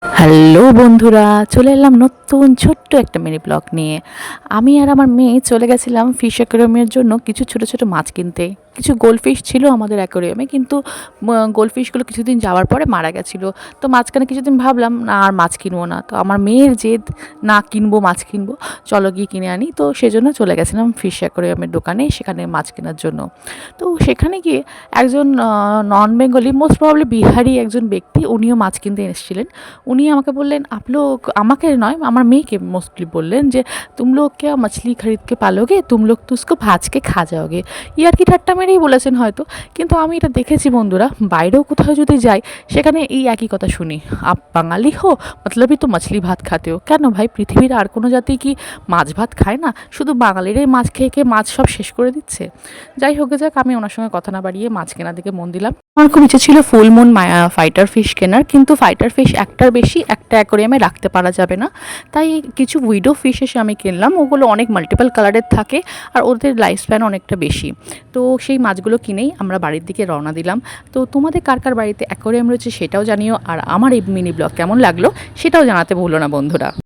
Hello বন্ধুরা, চলে এলাম নতুন ছোট্ট একটা মিনি ব্লগ নিয়ে। আমি আর আমার মেয়ে চলে গেছিলাম ফিশ অ্যাকোয়ারিয়ামের জন্য কিছু ছোট ছোট মাছ কিনতে। কিছু গোল্ডফিশ ছিল আমাদের অ্যাকোয়ারিয়ামে, কিন্তু গোল্ডফিশগুলো কিছুদিন যাওয়ার পরে মারা গেছিলো। তো মাঝখানে কিছুদিন ভাবলাম না আর মাছ কিনবো না, তো আমার মেয়ের জেদ, না কিনবো মাছ কিনবো, চলো গিয়ে কিনে আনি। তো সেজন্য চলে গেছিলাম ফিশ অ্যাকোয়ারিয়ামের দোকানে, সেখানে মাছ কেনার জন্য। তো সেখানে গিয়ে একজন নন বেঙ্গলি, মোস্ট প্রবাবলি বিহারি একজন ব্যক্তি, উনিও মাছ কিনতে এসেছিলেন। উনি আমাকে বললেন, आप लोग, আমাকে নয় আমার মেয়েকে মোস্টলি বললেন যে तुम लोग क्या मछली खरीद के पालोगे, तुम लोग तो उसको भाज के खा जाओगे। ইয়ার কি ঠাট্টা মেরেই বলেছেন হয়তো, কিন্তু আমি এটা দেখেছি বন্ধুরা, বাইরেও কোথাও যদি যাই সেখানে এই একই কথা শুনি, আপ বাঙালি হো মতলবই তো মাছলি ভাত খাতে হো। কেন ভাই, পৃথিবীর আর কোনো জাতি কি মাছ ভাত খায় না? শুধু বাঙালিরাই মাছ খেয়ে খেয়ে মাছ সব শেষ করে দিচ্ছে। যাই হোক যাক, আমি ওনার সঙ্গে কথা না বাড়িয়ে মাছ কেনার দিকে মন দিলাম। আমার খুব ইচ্ছে ছিল ফুল মুন ফাইটার ফিশ কেনার, কিন্তু ফাইটার ফিশ একটার বেশি একটা অ্যাকোয়ারিয়ামে রাখতে পারা যাবে না। তাই কিছু উইডো ফিশ এসে আমি কিনলাম, ওগুলো অনেক মাল্টিপল কালারের থাকে আর ওদের লাইফ স্প্যান অনেকটা বেশি। তো সেই মাছগুলো কিনেই আমরা বাড়ির দিকে রওনা দিলাম। তো তোমাদের কার কার বাড়িতে অ্যাকোয়ারিয়াম রয়েছে সেটাও জানিও, আর আমার এই মিনি ব্লগ কেমন লাগলো সেটাও জানাতে ভুলো না বন্ধুরা।